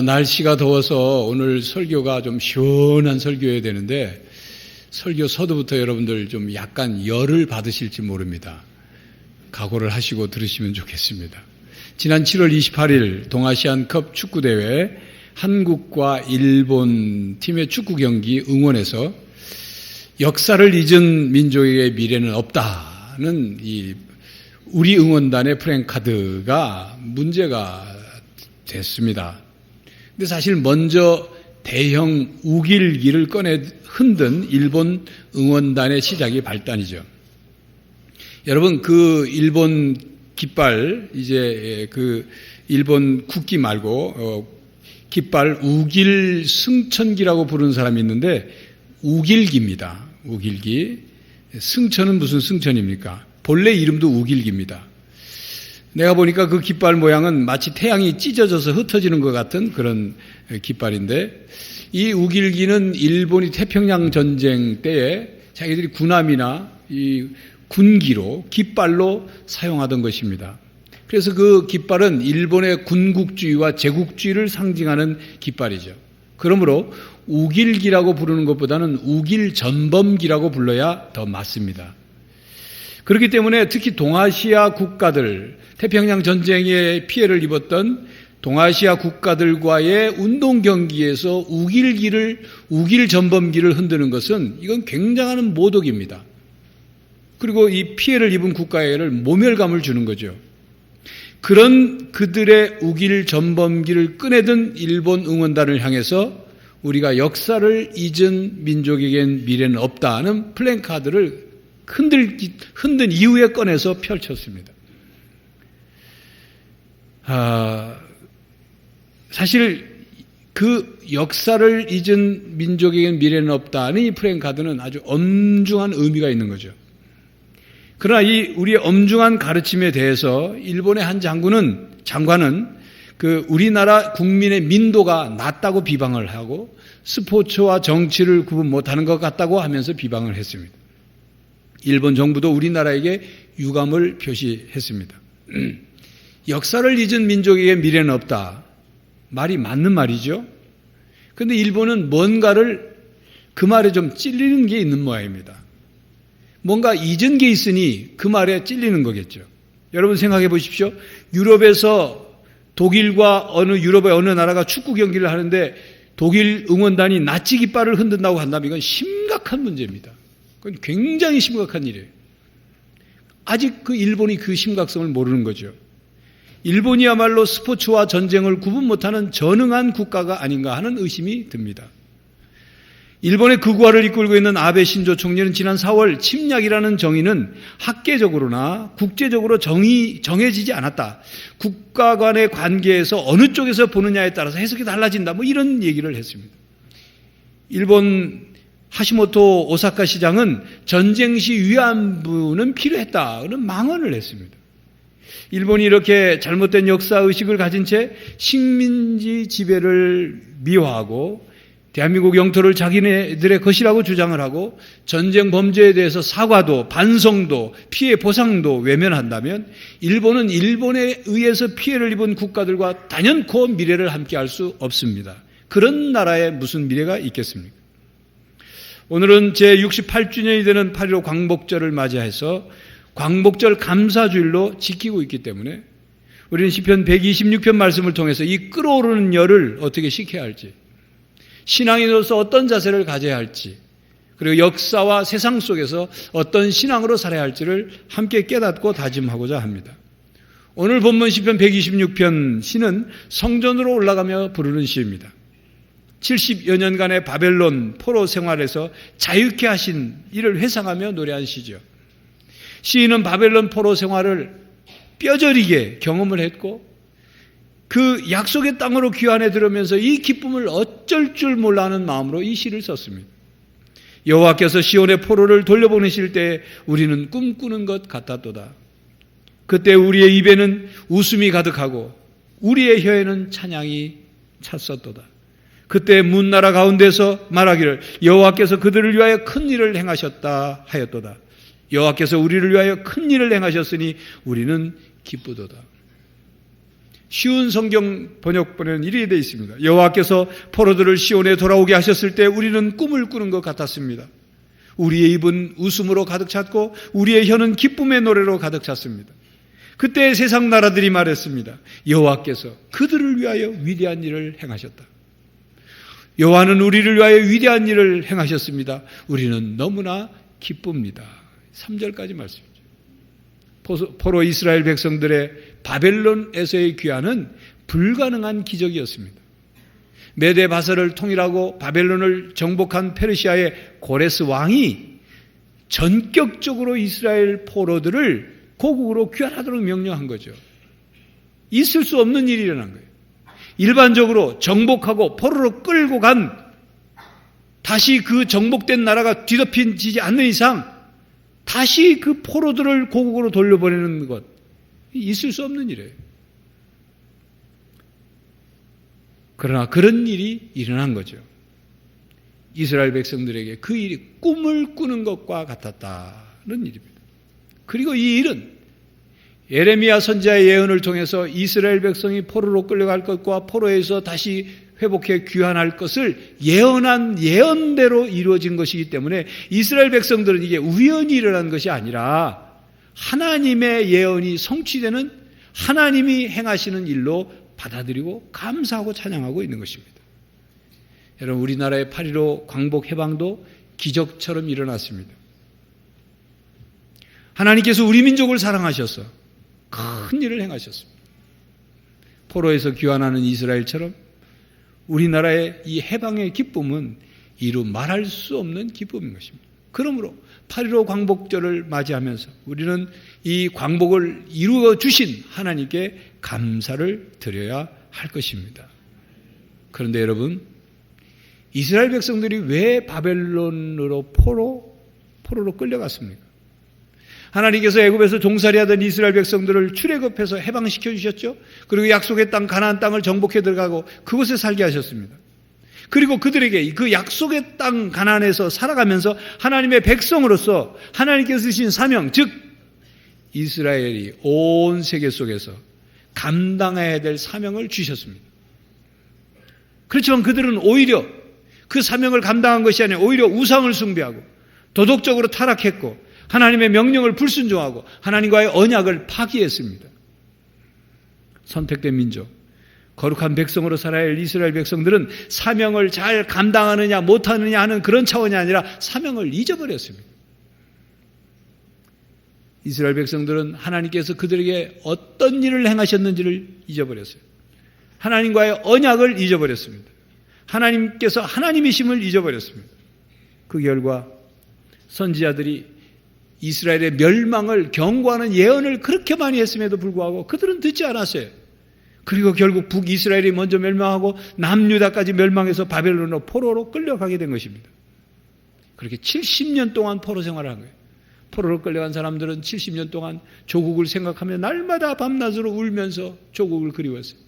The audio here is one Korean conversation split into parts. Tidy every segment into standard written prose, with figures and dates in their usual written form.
날씨가 더워서 오늘 설교가 좀 시원한 설교여야 되는데 설교 서두부터 여러분들 좀 약간 열을 받으실지 모릅니다. 각오를 하시고 들으시면 좋겠습니다. 지난 7월 28일 동아시안컵 축구대회 한국과 일본 팀의 축구 경기 응원에서 역사를 잊은 민족의 미래는 없다는 우리 응원단의 프랭카드가 문제가 됐습니다. 근데 사실 먼저 대형 우길기를 꺼내 흔든 일본 응원단의 시작이 발단이죠. 여러분, 그 일본 깃발, 이제 그 일본 국기 말고 깃발 우길 승천기라고 부르는 사람이 있는데 우길기입니다. 우길기. 승천은 무슨 승천입니까? 본래 이름도 우길기입니다. 내가 보니까 그 깃발 모양은 마치 태양이 찢어져서 흩어지는 것 같은 그런 깃발인데, 이 우길기는 일본이 태평양 전쟁 때에 자기들이 군함이나 이 군기로 깃발로 사용하던 것입니다. 그래서 그 깃발은 일본의 군국주의와 제국주의를 상징하는 깃발이죠. 그러므로 우길기라고 부르는 것보다는 우길전범기라고 불러야 더 맞습니다. 그렇기 때문에 특히 동아시아 국가들, 태평양 전쟁에 피해를 입었던 동아시아 국가들과의 운동 경기에서 우길전범기를 흔드는 것은 이건 굉장한 모독입니다. 그리고 이 피해를 입은 국가에를 모멸감을 주는 거죠. 그런 그들의 우길전범기를 꺼내든 일본 응원단을 향해서 우리가 역사를 잊은 민족에겐 미래는 없다는 플랜카드를 흔든 이후에 꺼내서 펼쳤습니다. 사실 그 역사를 잊은 민족에겐 미래는 없다는 이 플랜카드는 아주 엄중한 의미가 있는 거죠. 그러나 이 우리의 엄중한 가르침에 대해서 일본의 한 장관은 그 우리나라 국민의 민도가 낮다고 비방을 하고 스포츠와 정치를 구분 못하는 것 같다고 하면서 비방을 했습니다. 일본 정부도 우리나라에게 유감을 표시했습니다. 역사를 잊은 민족에게 미래는 없다. 말이 맞는 말이죠. 그런데 일본은 뭔가를 그 말에 좀 찔리는 게 있는 모양입니다. 뭔가 잊은 게 있으니 그 말에 찔리는 거겠죠. 여러분 생각해 보십시오. 유럽에서 독일과 유럽의 어느 나라가 축구 경기를 하는데 독일 응원단이 나치 깃발을 흔든다고 한다면 이건 심각한 문제입니다. 그건 굉장히 심각한 일이에요. 아직 그 일본이 그 심각성을 모르는 거죠. 일본이야말로 스포츠와 전쟁을 구분 못하는 전능한 국가가 아닌가 하는 의심이 듭니다. 일본의 극우화를 이끌고 있는 아베 신조 총리는 지난 4월 침략이라는 정의는 학계적으로나 국제적으로 정해지지 않았다. 국가 간의 관계에서 어느 쪽에서 보느냐에 따라서 해석이 달라진다. 이런 얘기를 했습니다. 일본 하시모토 오사카 시장은 전쟁 시 위안부는 필요했다는 망언을 했습니다. 일본이 이렇게 잘못된 역사의식을 가진 채 식민지 지배를 미화하고 대한민국 영토를 자기네들의 것이라고 주장을 하고 전쟁 범죄에 대해서 사과도 반성도 피해 보상도 외면한다면 일본은 일본에 의해서 피해를 입은 국가들과 단연코 미래를 함께할 수 없습니다. 그런 나라에 무슨 미래가 있겠습니까? 오늘은 제68주년이 되는 8.15 광복절을 맞이해서 광복절 감사주일로 지키고 있기 때문에 우리는 시편 126편 말씀을 통해서 이 끓어오르는 열을 어떻게 식혀야 할지, 신앙인으로서 어떤 자세를 가져야 할지, 그리고 역사와 세상 속에서 어떤 신앙으로 살아야 할지를 함께 깨닫고 다짐하고자 합니다. 오늘 본문 시편 126편 시는 성전으로 올라가며 부르는 시입니다. 70여 년간의 바벨론 포로 생활에서 자유케 하신 이를 회상하며 노래한 시죠. 시인은 바벨론 포로 생활을 뼈저리게 경험을 했고 그 약속의 땅으로 귀환해 들으면서 이 기쁨을 어쩔 줄 몰라 하는 마음으로 이 시를 썼습니다. 여호와께서 시온의 포로를 돌려보내실 때 우리는 꿈꾸는 것 같았도다. 그때 우리의 입에는 웃음이 가득하고 우리의 혀에는 찬양이 찼었도다. 그때 문나라 가운데서 말하기를 여호와께서 그들을 위하여 큰 일을 행하셨다 하였도다. 여호와께서 우리를 위하여 큰 일을 행하셨으니 우리는 기쁘도다. 쉬운 성경 번역본에는 이렇게 되어 있습니다. 여호와께서 포로들을 시온에 돌아오게 하셨을 때 우리는 꿈을 꾸는 것 같았습니다. 우리의 입은 웃음으로 가득 찼고 우리의 혀는 기쁨의 노래로 가득 찼습니다. 그때 세상 나라들이 말했습니다. 여호와께서 그들을 위하여 위대한 일을 행하셨다. 여호와는 우리를 위하여 위대한 일을 행하셨습니다. 우리는 너무나 기쁩니다. 3절까지 말씀이죠. 포로 이스라엘 백성들의 바벨론에서의 귀환은 불가능한 기적이었습니다. 메대 바사를 통일하고 바벨론을 정복한 페르시아의 고레스 왕이 전격적으로 이스라엘 포로들을 고국으로 귀환하도록 명령한 거죠. 있을 수 없는 일이 일어난 거예요. 일반적으로 정복하고 포로로 끌고 간 다시 그 정복된 나라가 뒤덮이지 않는 이상 다시 그 포로들을 고국으로 돌려보내는 것, 있을 수 없는 일이에요. 그러나 그런 일이 일어난 거죠. 이스라엘 백성들에게 그 일이 꿈을 꾸는 것과 같았다는 일입니다. 그리고 이 일은 예레미야 선지자의 예언을 통해서 이스라엘 백성이 포로로 끌려갈 것과 포로에서 다시 회복해 귀환할 것을 예언한 예언대로 이루어진 것이기 때문에 이스라엘 백성들은 이게 우연히 일어난 것이 아니라 하나님의 예언이 성취되는 하나님이 행하시는 일로 받아들이고 감사하고 찬양하고 있는 것입니다. 여러분, 우리나라의 8.15 광복 해방도 기적처럼 일어났습니다. 하나님께서 우리 민족을 사랑하셔서 큰 일을 행하셨습니다. 포로에서 귀환하는 이스라엘처럼 우리나라의 이 해방의 기쁨은 이루 말할 수 없는 기쁨인 것입니다. 그러므로 8.15 광복절을 맞이하면서 우리는 이 광복을 이루어 주신 하나님께 감사를 드려야 할 것입니다. 그런데 여러분, 이스라엘 백성들이 왜 바벨론으로 포로로 끌려갔습니까? 하나님께서 애굽에서 종살이하던 이스라엘 백성들을 출애굽해서 해방시켜 주셨죠. 그리고 약속의 땅 가나안 땅을 정복해 들어가고 그곳에 살게 하셨습니다. 그리고 그들에게 그 약속의 땅 가나안에서 살아가면서 하나님의 백성으로서 하나님께서 주신 사명, 즉 이스라엘이 온 세계 속에서 감당해야 될 사명을 주셨습니다. 그렇지만 그들은 오히려 그 사명을 감당한 것이 아니라 오히려 우상을 숭배하고 도덕적으로 타락했고 하나님의 명령을 불순종하고 하나님과의 언약을 파기했습니다. 선택된 민족, 거룩한 백성으로 살아야 할 이스라엘 백성들은 사명을 잘 감당하느냐 못하느냐 하는 그런 차원이 아니라 사명을 잊어버렸습니다. 이스라엘 백성들은 하나님께서 그들에게 어떤 일을 행하셨는지를 잊어버렸어요. 하나님과의 언약을 잊어버렸습니다. 하나님께서 하나님이심을 잊어버렸습니다. 그 결과 선지자들이 이스라엘의 멸망을 경고하는 예언을 그렇게 많이 했음에도 불구하고 그들은 듣지 않았어요. 그리고 결국 북이스라엘이 먼저 멸망하고 남유다까지 멸망해서 바벨론으로 포로로 끌려가게 된 것입니다. 그렇게 70년 동안 포로 생활을 한 거예요. 포로로 끌려간 사람들은 70년 동안 조국을 생각하며 날마다 밤낮으로 울면서 조국을 그리웠어요.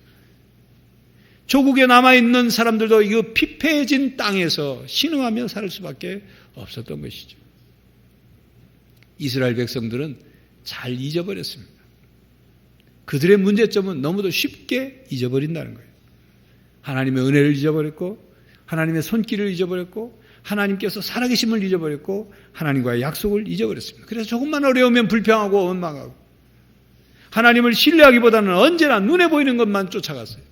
조국에 남아있는 사람들도 이 피폐해진 땅에서 신음하며 살 수밖에 없었던 것이죠. 이스라엘 백성들은 잘 잊어버렸습니다. 그들의 문제점은 너무도 쉽게 잊어버린다는 거예요. 하나님의 은혜를 잊어버렸고 하나님의 손길을 잊어버렸고 하나님께서 살아계심을 잊어버렸고 하나님과의 약속을 잊어버렸습니다. 그래서 조금만 어려우면 불평하고 원망하고 하나님을 신뢰하기보다는 언제나 눈에 보이는 것만 쫓아갔어요.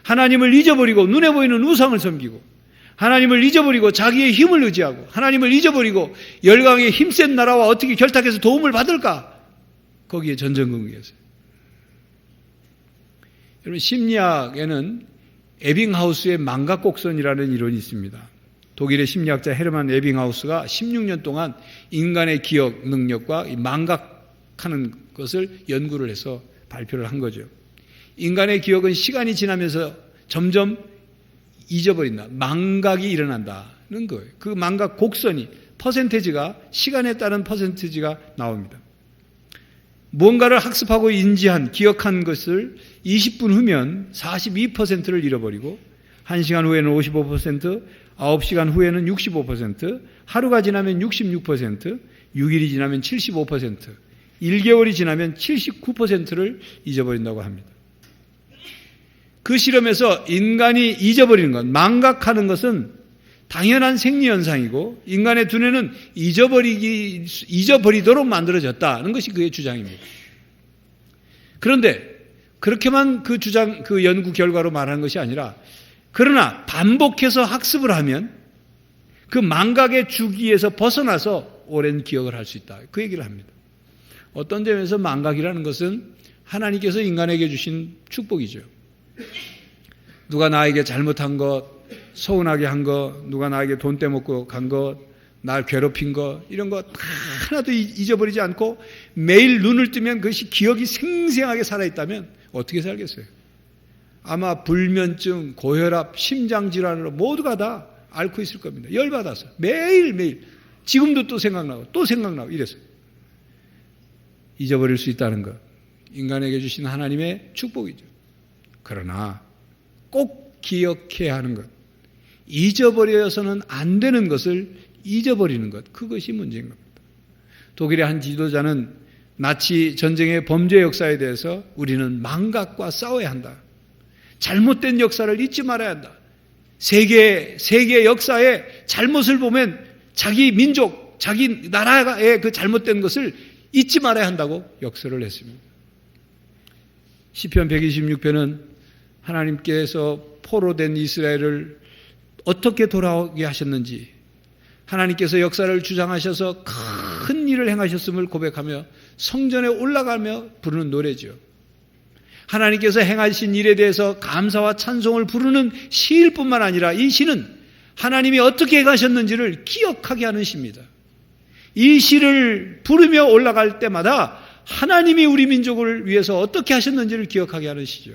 하나님을 잊어버리고 눈에 보이는 우상을 섬기고 하나님을 잊어버리고 자기의 힘을 의지하고 하나님을 잊어버리고 열강의 힘센 나라와 어떻게 결탁해서 도움을 받을까? 거기에 전전긍긍이었어요. 여러분, 심리학에는 에빙하우스의 망각곡선이라는 이론이 있습니다. 독일의 심리학자 헤르만 에빙하우스가 16년 동안 인간의 기억 능력과 망각하는 것을 연구를 해서 발표를 한 거죠. 인간의 기억은 시간이 지나면서 점점 잊어버린다. 망각이 일어난다는 거예요. 그 망각 곡선이 퍼센테이지가 시간에 따른 퍼센테이지가 나옵니다. 무언가를 학습하고 인지한 기억한 것을 20분 후면 42%를 잃어버리고 1시간 후에는 55%, 9시간 후에는 65%, 하루가 지나면 66%, 6일이 지나면 75%, 1개월이 지나면 79%를 잊어버린다고 합니다. 그 실험에서 인간이 잊어버리는 것, 망각하는 것은 당연한 생리현상이고 인간의 두뇌는 잊어버리도록 만들어졌다는 것이 그의 주장입니다. 그런데 그렇게만 그 연구 결과로 말하는 것이 아니라 그러나 반복해서 학습을 하면 그 망각의 주기에서 벗어나서 오랜 기억을 할 수 있다. 그 얘기를 합니다. 어떤 점에서 망각이라는 것은 하나님께서 인간에게 주신 축복이죠. 누가 나에게 잘못한 것, 서운하게 한 것, 누가 나에게 돈 떼먹고 간 것, 날 괴롭힌 것, 이런 것 하나도 잊어버리지 않고 매일 눈을 뜨면 그것이 기억이 생생하게 살아있다면 어떻게 살겠어요? 아마 불면증, 고혈압, 심장질환으로 모두가 다 앓고 있을 겁니다. 열받아서 매일매일 지금도 또 생각나고 이랬어요. 잊어버릴 수 있다는 것, 인간에게 주신 하나님의 축복이죠. 그러나 꼭 기억해야 하는 것, 잊어버려서는 안 되는 것을 잊어버리는 것, 그것이 문제인 겁니다. 독일의 한 지도자는 나치 전쟁의 범죄 역사에 대해서 우리는 망각과 싸워야 한다. 잘못된 역사를 잊지 말아야 한다. 세계 역사의 잘못을 보면 자기 민족, 자기 나라의 그 잘못된 것을 잊지 말아야 한다고 역설을 했습니다. 시편 126편은 하나님께서 포로된 이스라엘을 어떻게 돌아오게 하셨는지, 하나님께서 역사를 주장하셔서 큰 일을 행하셨음을 고백하며 성전에 올라가며 부르는 노래죠. 하나님께서 행하신 일에 대해서 감사와 찬송을 부르는 시일 뿐만 아니라 이 시는 하나님이 어떻게 행하셨는지를 기억하게 하는 시입니다. 이 시를 부르며 올라갈 때마다 하나님이 우리 민족을 위해서 어떻게 하셨는지를 기억하게 하는 시죠.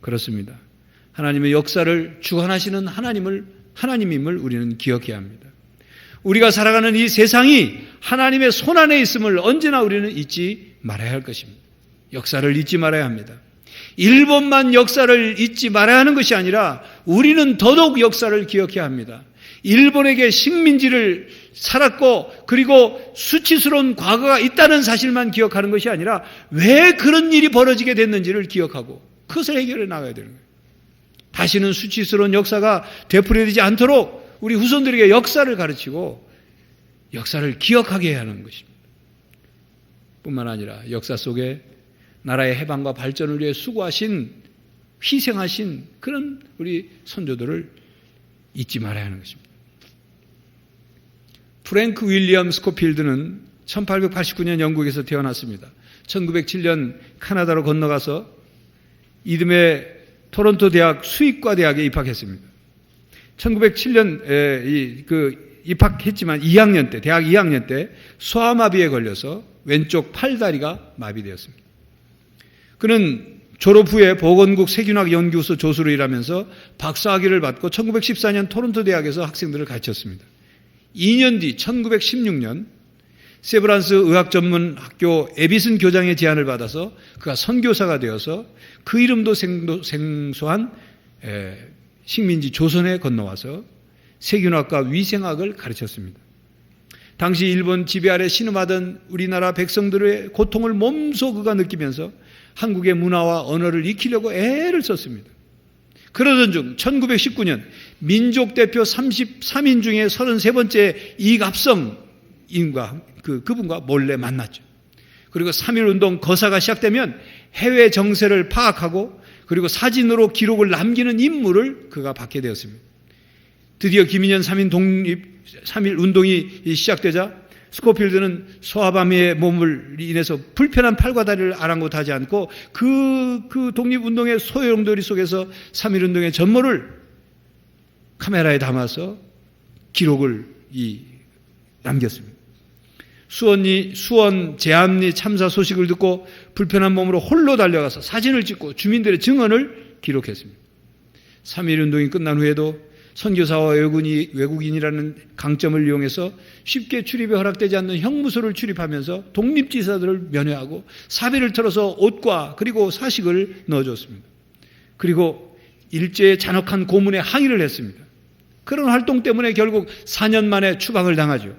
그렇습니다. 하나님의 역사를 주관하시는 하나님임을 우리는 기억해야 합니다. 우리가 살아가는 이 세상이 하나님의 손안에 있음을 언제나 우리는 잊지 말아야 할 것입니다. 역사를 잊지 말아야 합니다. 일본만 역사를 잊지 말아야 하는 것이 아니라 우리는 더더욱 역사를 기억해야 합니다. 일본에게 식민지를 살았고 그리고 수치스러운 과거가 있다는 사실만 기억하는 것이 아니라 왜 그런 일이 벌어지게 됐는지를 기억하고 그것을 해결해 나가야 되는 거예요. 다시는 수치스러운 역사가 되풀이되지 않도록 우리 후손들에게 역사를 가르치고 역사를 기억하게 해야 하는 것입니다. 뿐만 아니라 역사 속에 나라의 해방과 발전을 위해 수고하신, 희생하신 그런 우리 선조들을 잊지 말아야 하는 것입니다. 프랭크 윌리엄 스코필드는 1889년 영국에서 태어났습니다. 1907년 카나다로 건너가서 이듬해 토론토 대학 수의과 대학에 입학했습니다. 1907년 입학했지만 대학 2학년 때 소아마비에 걸려서 왼쪽 팔다리가 마비되었습니다. 그는 졸업 후에 보건국 세균학 연구소 조수로 일하면서 박사학위를 받고 1914년 토론토 대학에서 학생들을 가르쳤습니다. 2년 뒤 1916년 세브란스 의학전문학교 에비슨 교장의 제안을 받아서 그가 선교사가 되어서 그 이름도 생소한 식민지 조선에 건너와서 세균학과 위생학을 가르쳤습니다. 당시 일본 지배 아래 신음하던 우리나라 백성들의 고통을 몸소 그가 느끼면서 한국의 문화와 언어를 익히려고 애를 썼습니다. 그러던 중 1919년 민족 대표 33인 중에 33번째 이갑성인과 그분과 몰래 만났죠. 그리고 3.1운동 거사가 시작되면 해외 정세를 파악하고 그리고 사진으로 기록을 남기는 임무를 그가 받게 되었습니다. 드디어 김인현 3.1운동이 시작되자 스코필드는 소아마비의 몸을 인해서 불편한 팔과 다리를 아랑곳하지 않고 그 독립운동의 소용돌이 속에서 3.1운동의 전모를 카메라에 담아서 기록을 남겼습니다. 수원 제암리 참사 소식을 듣고 불편한 몸으로 홀로 달려가서 사진을 찍고 주민들의 증언을 기록했습니다. 3.1운동이 끝난 후에도 선교사와 외국인이라는 강점을 이용해서 쉽게 출입이 허락되지 않는 형무소를 출입하면서 독립지사들을 면회하고 사비를 털어서 옷과 그리고 사식을 넣어줬습니다. 그리고 일제의 잔혹한 고문에 항의를 했습니다. 그런 활동 때문에 결국 4년 만에 추방을 당하죠.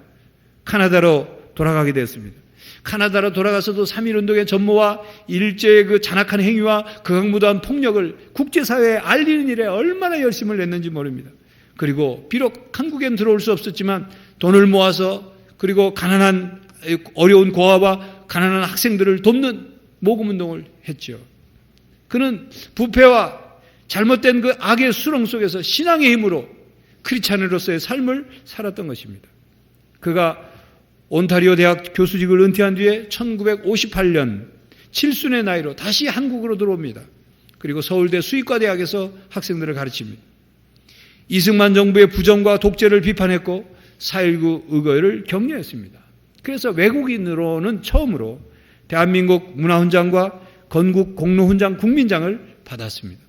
카나다로 돌아가게 됐습니다. 카나다로 돌아가서도 3.1운동의 전모와 일제의 그 잔악한 행위와 극악무도한 폭력을 국제사회에 알리는 일에 얼마나 열심을 냈는지 모릅니다. 그리고 비록 한국엔 들어올 수 없었지만 돈을 모아서 그리고 가난한 어려운 고아와 가난한 학생들을 돕는 모금운동을 했죠. 그는 부패와 잘못된 그 악의 수렁 속에서 신앙의 힘으로 크리스찬으로서의 삶을 살았던 것입니다. 그가 온타리오 대학 교수직을 은퇴한 뒤에 1958년 7순의 나이로 다시 한국으로 들어옵니다. 그리고 서울대 수의과대학에서 학생들을 가르칩니다. 이승만 정부의 부정과 독재를 비판했고 4.19 의거를 격려했습니다. 그래서 외국인으로는 처음으로 대한민국 문화훈장과 건국 공로훈장 국민장을 받았습니다.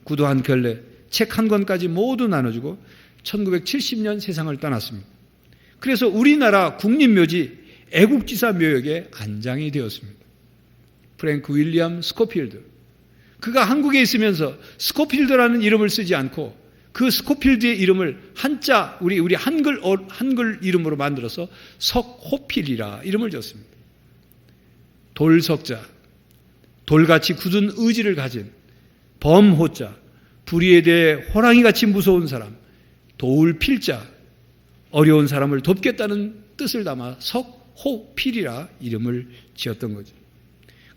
구두 한 켤레, 책 한 권까지 모두 나눠주고 1970년 세상을 떠났습니다. 그래서 우리나라 국립묘지 애국지사 묘역에 안장이 되었습니다. 프랭크 윌리엄 스코필드. 그가 한국에 있으면서 스코필드라는 이름을 쓰지 않고 그 스코필드의 이름을 한자, 우리 한글 이름으로 만들어서 석호필이라 이름을 지었습니다. 돌석자, 돌같이 굳은 의지를 가진 범호자, 불의에 대해 호랑이같이 무서운 사람, 도울필자, 어려운 사람을 돕겠다는 뜻을 담아 석호필이라 이름을 지었던 거죠.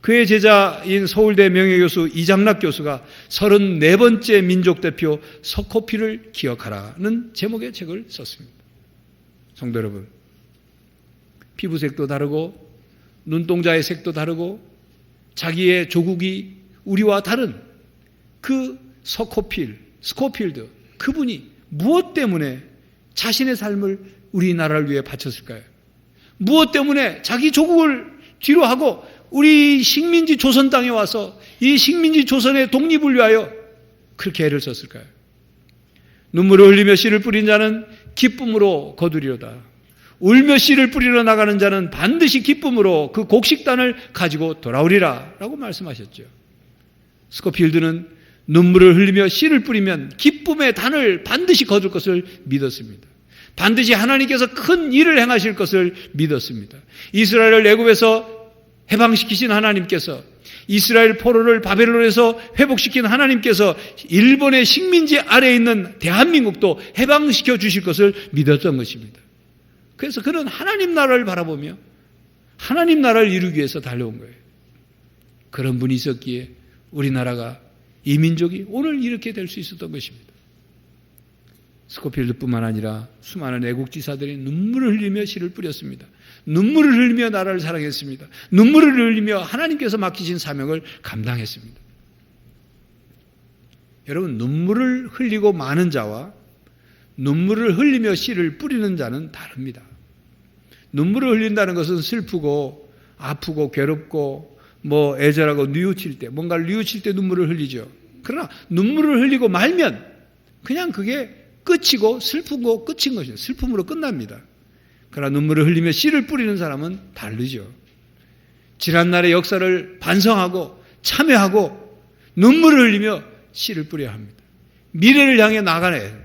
그의 제자인 서울대 명예교수 이장락 교수가 34번째 민족대표 석호필을 기억하라는 제목의 책을 썼습니다. 성도 여러분, 피부색도 다르고 눈동자의 색도 다르고 자기의 조국이 우리와 다른 그 스코필드, 그분이 무엇 때문에 자신의 삶을 우리나라를 위해 바쳤을까요? 무엇 때문에 자기 조국을 뒤로 하고 우리 식민지 조선 땅에 와서 이 식민지 조선의 독립을 위하여 그렇게 애를 썼을까요? 눈물을 흘리며 씨를 뿌린 자는 기쁨으로 거두리로다. 울며 씨를 뿌리러 나가는 자는 반드시 기쁨으로 그 곡식단을 가지고 돌아오리라 라고 말씀하셨죠. 스코필드는 눈물을 흘리며 씨를 뿌리면 기쁨의 단을 반드시 거둘 것을 믿었습니다. 반드시 하나님께서 큰 일을 행하실 것을 믿었습니다. 이스라엘을 애굽에서 해방시키신 하나님께서, 이스라엘 포로를 바벨론에서 회복시킨 하나님께서 일본의 식민지 아래에 있는 대한민국도 해방시켜 주실 것을 믿었던 것입니다. 그래서 그는 하나님 나라를 바라보며 하나님 나라를 이루기 위해서 달려온 거예요. 그런 분이 있었기에 우리나라가, 이 민족이 오늘 이렇게 될 수 있었던 것입니다. 스코필드뿐만 아니라 수많은 애국지사들이 눈물을 흘리며 씨를 뿌렸습니다. 눈물을 흘리며 나라를 사랑했습니다. 눈물을 흘리며 하나님께서 맡기신 사명을 감당했습니다. 여러분, 눈물을 흘리고 마는 자와 눈물을 흘리며 씨를 뿌리는 자는 다릅니다. 눈물을 흘린다는 것은 슬프고 아프고 괴롭고 애절하고 뉘우칠 때, 뭔가를 뉘우칠 때 눈물을 흘리죠. 그러나 눈물을 흘리고 말면 그냥 그게 끝이고 슬프고 끝인 것이죠. 슬픔으로 끝납니다. 그러나 눈물을 흘리며 씨를 뿌리는 사람은 다르죠. 지난날의 역사를 반성하고 참여하고 눈물을 흘리며 씨를 뿌려야 합니다. 미래를 향해 나가야 해요.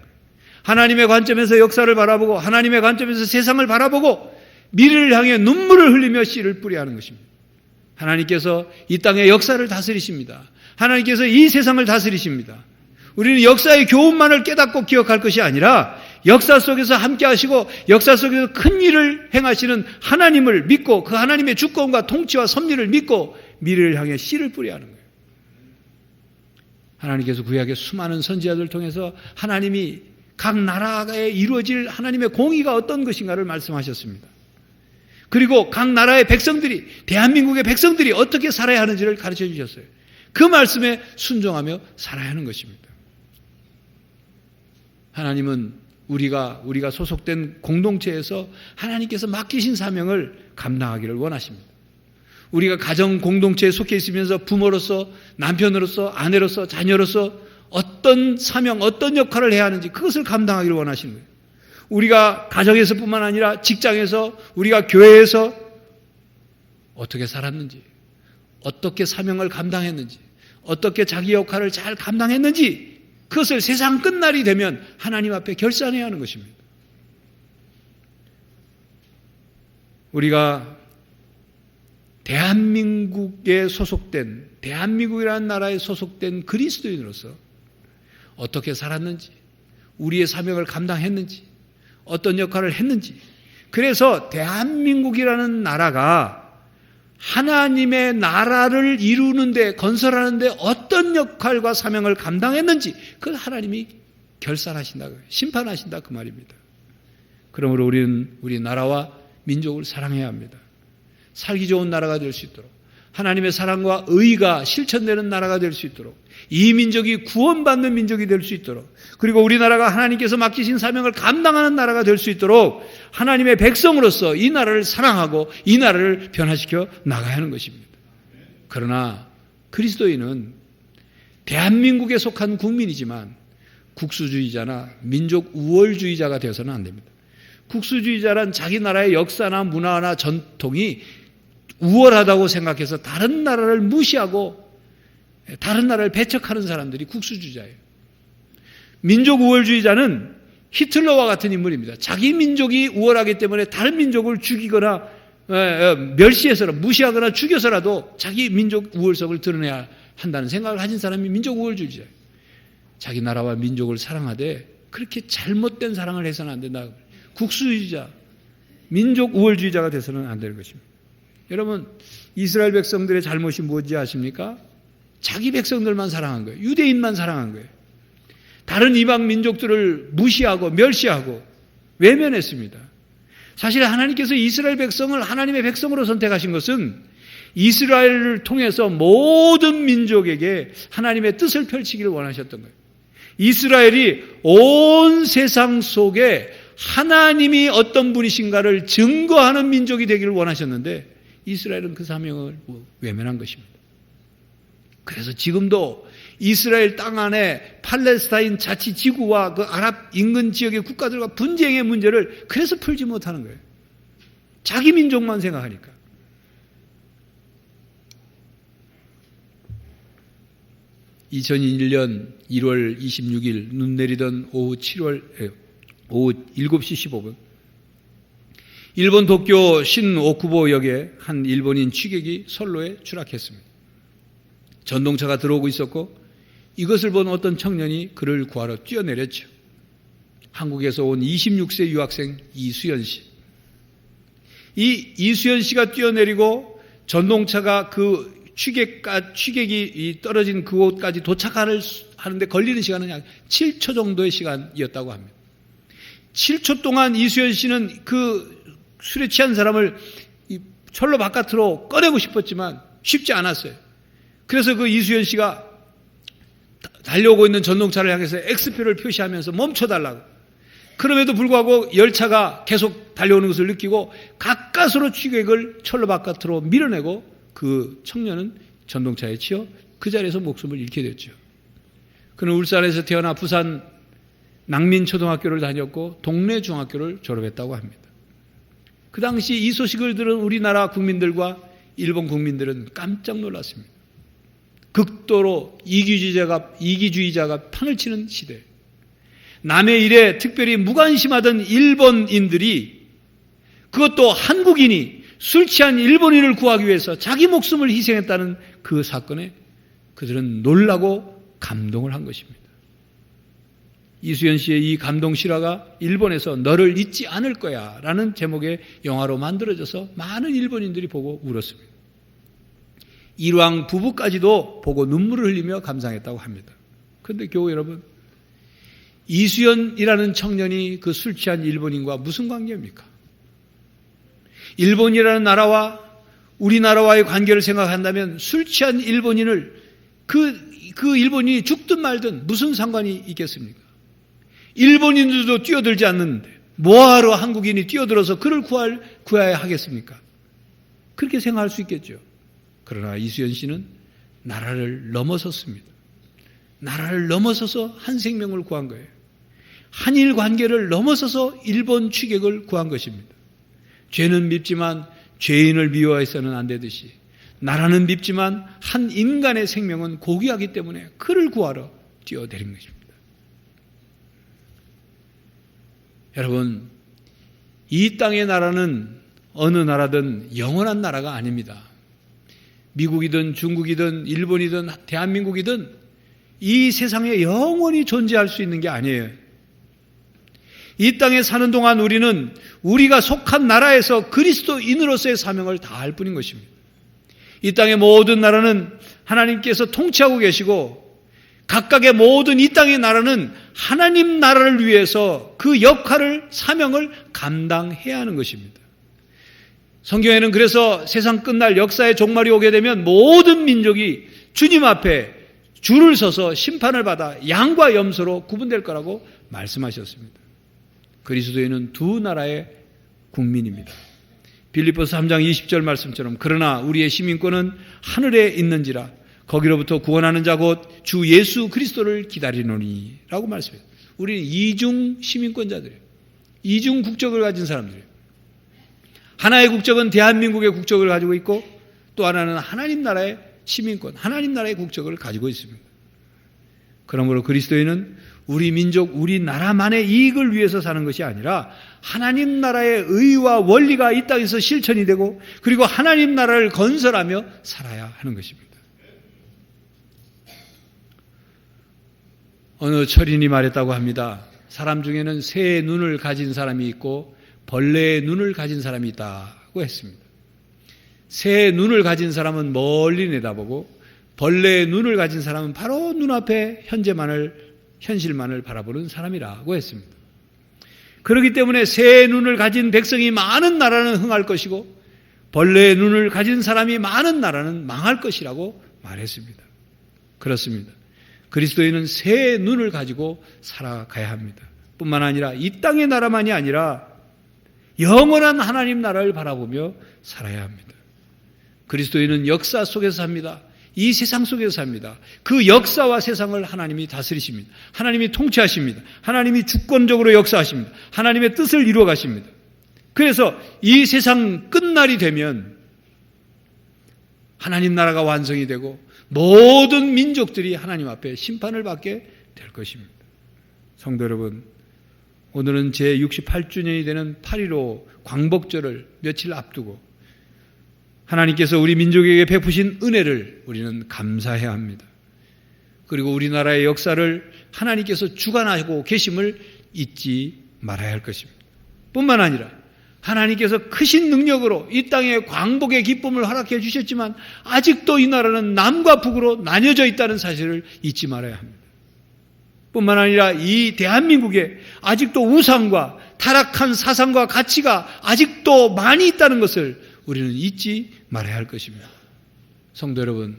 하나님의 관점에서 역사를 바라보고 하나님의 관점에서 세상을 바라보고 미래를 향해 눈물을 흘리며 씨를 뿌려야 하는 것입니다. 하나님께서 이 땅의 역사를 다스리십니다. 하나님께서 이 세상을 다스리십니다. 우리는 역사의 교훈만을 깨닫고 기억할 것이 아니라 역사 속에서 함께 하시고 역사 속에서 큰 일을 행하시는 하나님을 믿고 그 하나님의 주권과 통치와 섭리를 믿고 미래를 향해 씨를 뿌려야 하는 거예요. 하나님께서 구약의 수많은 선지자들을 통해서 하나님이 각 나라에 이루어질 하나님의 공의가 어떤 것인가를 말씀하셨습니다. 그리고 각 나라의 백성들이, 대한민국의 백성들이 어떻게 살아야 하는지를 가르쳐 주셨어요. 그 말씀에 순종하며 살아야 하는 것입니다. 하나님은 우리가 소속된 공동체에서 하나님께서 맡기신 사명을 감당하기를 원하십니다. 우리가 가정 공동체에 속해 있으면서 부모로서, 남편으로서, 아내로서, 자녀로서 어떤 사명, 어떤 역할을 해야 하는지 그것을 감당하기를 원하시는 거예요. 우리가 가정에서뿐만 아니라 직장에서, 우리가 교회에서 어떻게 살았는지, 어떻게 사명을 감당했는지, 어떻게 자기 역할을 잘 감당했는지 그것을 세상 끝날이 되면 하나님 앞에 결산해야 하는 것입니다. 우리가 대한민국에 소속된, 대한민국이라는 나라에 소속된 그리스도인으로서 어떻게 살았는지, 우리의 사명을 감당했는지, 어떤 역할을 했는지, 그래서 대한민국이라는 나라가 하나님의 나라를 이루는데, 건설하는데 어떤 역할과 사명을 감당했는지 그걸 하나님이 결산하신다, 심판하신다 그 말입니다. 그러므로 우리는 우리 나라와 민족을 사랑해야 합니다. 살기 좋은 나라가 될 수 있도록, 하나님의 사랑과 의가 실천되는 나라가 될 수 있도록, 이 민족이 구원받는 민족이 될 수 있도록, 그리고 우리나라가 하나님께서 맡기신 사명을 감당하는 나라가 될 수 있도록 하나님의 백성으로서 이 나라를 사랑하고 이 나라를 변화시켜 나가야 하는 것입니다. 그러나 그리스도인은 대한민국에 속한 국민이지만 국수주의자나 민족 우월주의자가 되어서는 안 됩니다. 국수주의자란 자기 나라의 역사나 문화나 전통이 우월하다고 생각해서 다른 나라를 무시하고 다른 나라를 배척하는 사람들이 국수주의자예요. 민족 우월주의자는 히틀러와 같은 인물입니다. 자기 민족이 우월하기 때문에 다른 민족을 죽이거나 멸시해서라, 무시하거나 죽여서라도 자기 민족 우월성을 드러내야 한다는 생각을 가진 사람이 민족 우월주의자예요. 자기 나라와 민족을 사랑하되 그렇게 잘못된 사랑을 해서는 안 된다. 국수주의자, 민족 우월주의자가 돼서는 안 되는 것입니다. 여러분, 이스라엘 백성들의 잘못이 무엇인지 아십니까? 자기 백성들만 사랑한 거예요. 유대인만 사랑한 거예요. 다른 이방 민족들을 무시하고 멸시하고 외면했습니다. 사실 하나님께서 이스라엘 백성을 하나님의 백성으로 선택하신 것은 이스라엘을 통해서 모든 민족에게 하나님의 뜻을 펼치기를 원하셨던 거예요. 이스라엘이 온 세상 속에 하나님이 어떤 분이신가를 증거하는 민족이 되기를 원하셨는데 이스라엘은 그 사명을 외면한 것입니다. 그래서 지금도 이스라엘 땅 안에 팔레스타인 자치지구와 그 아랍 인근 지역의 국가들과 분쟁의 문제를 그래서 풀지 못하는 거예요. 자기 민족만 생각하니까. (2001년 1월 26일) 눈 내리던 오후 7시 15분 일본 도쿄 신오쿠보역에 한 일본인 취객이 선로에 추락했습니다. 전동차가 들어오고 있었고 이것을 본 어떤 청년이 그를 구하러 뛰어내렸죠. 한국에서 온 26세 유학생 이수연 씨. 이 이수연 씨가 뛰어내리고 전동차가 그 취객이 떨어진 그곳까지 도착하는데 걸리는 시간은 약 7초 정도의 시간이었다고 합니다. 7초 동안 이수연 씨는 그 술에 취한 사람을 철로 바깥으로 꺼내고 싶었지만 쉽지 않았어요. 그래서 그 이수연 씨가 달려오고 있는 전동차를 향해서 X표를 표시하면서 멈춰달라고. 그럼에도 불구하고 열차가 계속 달려오는 것을 느끼고 가까스로 취객을 철로 바깥으로 밀어내고 그 청년은 전동차에 치여 그 자리에서 목숨을 잃게 됐죠. 그는 울산에서 태어나 부산 낭민초등학교를 다녔고 동래 중학교를 졸업했다고 합니다. 그 당시 이 소식을 들은 우리나라 국민들과 일본 국민들은 깜짝 놀랐습니다. 극도로 이기주의자가 판을 치는 시대. 남의 일에 특별히 무관심하던 일본인들이, 그것도 한국인이 술 취한 일본인을 구하기 위해서 자기 목숨을 희생했다는 그 사건에 그들은 놀라고 감동을 한 것입니다. 이수연 씨의 이 감동 실화가 일본에서 너를 잊지 않을 거야 라는 제목의 영화로 만들어져서 많은 일본인들이 보고 울었습니다. 일왕 부부까지도 보고 눈물을 흘리며 감상했다고 합니다. 그런데 교우 여러분, 이수연이라는 청년이 그 술 취한 일본인과 무슨 관계입니까? 일본이라는 나라와 우리나라와의 관계를 생각한다면 술 취한 일본인을 그 일본인이 죽든 말든 무슨 상관이 있겠습니까? 일본인들도 뛰어들지 않는데 뭐하러 한국인이 뛰어들어서 그를 구해야 하겠습니까? 그렇게 생각할 수 있겠죠. 그러나 이수연 씨는 나라를 넘어섰습니다. 나라를 넘어서서 한 생명을 구한 거예요. 한일 관계를 넘어서서 일본 취객을 구한 것입니다. 죄는 밉지만 죄인을 미워해서는 안 되듯이 나라는 밉지만 한 인간의 생명은 고귀하기 때문에 그를 구하러 뛰어내린 것입니다. 여러분, 이 땅의 나라는 어느 나라든 영원한 나라가 아닙니다. 미국이든 중국이든 일본이든 대한민국이든 이 세상에 영원히 존재할 수 있는 게 아니에요. 이 땅에 사는 동안 우리는 우리가 속한 나라에서 그리스도인으로서의 사명을 다할 뿐인 것입니다. 이 땅의 모든 나라는 하나님께서 통치하고 계시고 각각의 모든 이 땅의 나라는 하나님 나라를 위해서 그 역할을, 사명을 감당해야 하는 것입니다. 성경에는 그래서 세상 끝날 역사의 종말이 오게 되면 모든 민족이 주님 앞에 줄을 서서 심판을 받아 양과 염소로 구분될 거라고 말씀하셨습니다. 그리스도인은 두 나라의 국민입니다. 빌립보서 3장 20절 말씀처럼 그러나 우리의 시민권은 하늘에 있는지라 거기로부터 구원하는 자 곧 주 예수 그리스도를 기다리노니 라고 말씀해요. 우리는 이중 시민권자들이에요. 이중 국적을 가진 사람들이에요. 하나의 국적은 대한민국의 국적을 가지고 있고 또 하나는 하나님 나라의 시민권, 하나님 나라의 국적을 가지고 있습니다. 그러므로 그리스도인은 우리 민족, 우리 나라만의 이익을 위해서 사는 것이 아니라 하나님 나라의 의와 원리가 이 땅에서 실천이 되고 그리고 하나님 나라를 건설하며 살아야 하는 것입니다. 어느 철인이 말했다고 합니다. 사람 중에는 새의 눈을 가진 사람이 있고 벌레의 눈을 가진 사람이 있다고 했습니다. 새의 눈을 가진 사람은 멀리 내다보고 벌레의 눈을 가진 사람은 바로 눈앞에 현실만을 바라보는 사람이라고 했습니다. 그렇기 때문에 새의 눈을 가진 백성이 많은 나라는 흥할 것이고 벌레의 눈을 가진 사람이 많은 나라는 망할 것이라고 말했습니다. 그렇습니다. 그리스도인은 새의 눈을 가지고 살아가야 합니다. 뿐만 아니라 이 땅의 나라만이 아니라 영원한 하나님 나라를 바라보며 살아야 합니다. 그리스도인은 역사 속에서 삽니다. 이 세상 속에서 삽니다. 그 역사와 세상을 하나님이 다스리십니다. 하나님이 통치하십니다. 하나님이 주권적으로 역사하십니다. 하나님의 뜻을 이루어 가십니다. 그래서 이 세상 끝날이 되면 하나님 나라가 완성이 되고 모든 민족들이 하나님 앞에 심판을 받게 될 것입니다. 성도 여러분, 오늘은 제68주년이 되는 8.15 광복절을 며칠 앞두고 하나님께서 우리 민족에게 베푸신 은혜를 우리는 감사해야 합니다. 그리고 우리나라의 역사를 하나님께서 주관하고 계심을 잊지 말아야 할 것입니다. 뿐만 아니라 하나님께서 크신 능력으로 이 땅에 광복의 기쁨을 허락해 주셨지만 아직도 이 나라는 남과 북으로 나뉘어져 있다는 사실을 잊지 말아야 합니다. 뿐만 아니라 이 대한민국에 아직도 우상과 타락한 사상과 가치가 아직도 많이 있다는 것을 우리는 잊지 말아야 할 것입니다. 성도 여러분,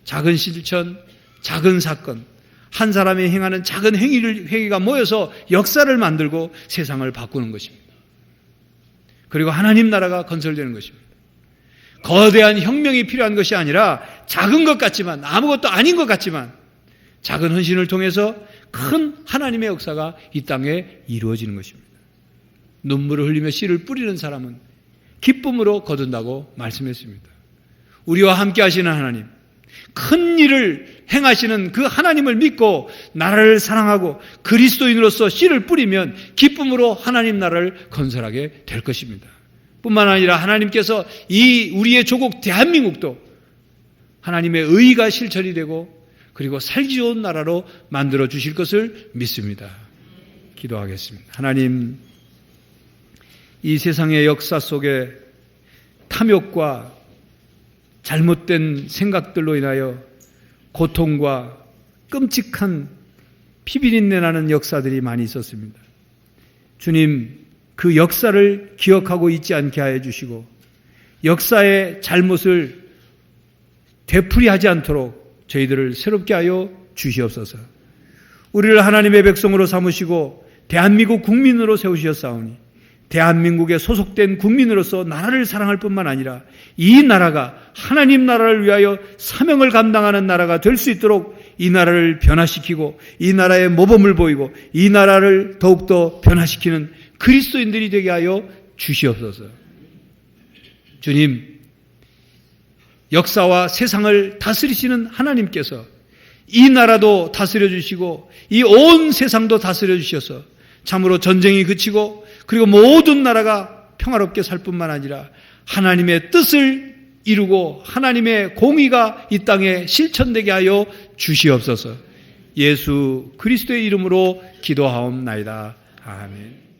작은 실천, 작은 사건, 한 사람이 행하는 작은 행위가 모여서 역사를 만들고 세상을 바꾸는 것입니다. 그리고 하나님 나라가 건설되는 것입니다. 거대한 혁명이 필요한 것이 아니라 작은 것 같지만 아무것도 아닌 것 같지만 작은 헌신을 통해서 큰 하나님의 역사가 이 땅에 이루어지는 것입니다. 눈물을 흘리며 씨를 뿌리는 사람은 기쁨으로 거둔다고 말씀했습니다. 우리와 함께 하시는 하나님, 큰 일을 행하시는 그 하나님을 믿고 나라를 사랑하고 그리스도인으로서 씨를 뿌리면 기쁨으로 하나님 나라를 건설하게 될 것입니다. 뿐만 아니라 하나님께서 이 우리의 조국 대한민국도 하나님의 의가 실천이 되고 그리고 살기 좋은 나라로 만들어 주실 것을 믿습니다. 기도하겠습니다. 하나님, 이 세상의 역사 속에 탐욕과 잘못된 생각들로 인하여 고통과 끔찍한 피비린내 나는 역사들이 많이 있었습니다. 주님, 그 역사를 기억하고 있지 않게 하여 주시고 역사의 잘못을 되풀이하지 않도록 저희들을 새롭게 하여 주시옵소서. 우리를 하나님의 백성으로 삼으시고 대한민국 국민으로 세우셨사오니 대한민국에 소속된 국민으로서 나라를 사랑할 뿐만 아니라 이 나라가 하나님 나라를 위하여 사명을 감당하는 나라가 될 수 있도록 이 나라를 변화시키고 이 나라의 모범을 보이고 이 나라를 더욱더 변화시키는 그리스도인들이 되게 하여 주시옵소서. 주님, 역사와 세상을 다스리시는 하나님께서 이 나라도 다스려 주시고 이 온 세상도 다스려 주셔서 참으로 전쟁이 그치고 그리고 모든 나라가 평화롭게 살 뿐만 아니라 하나님의 뜻을 이루고 하나님의 공의가 이 땅에 실천되게 하여 주시옵소서. 예수 그리스도의 이름으로 기도하옵나이다. 아멘.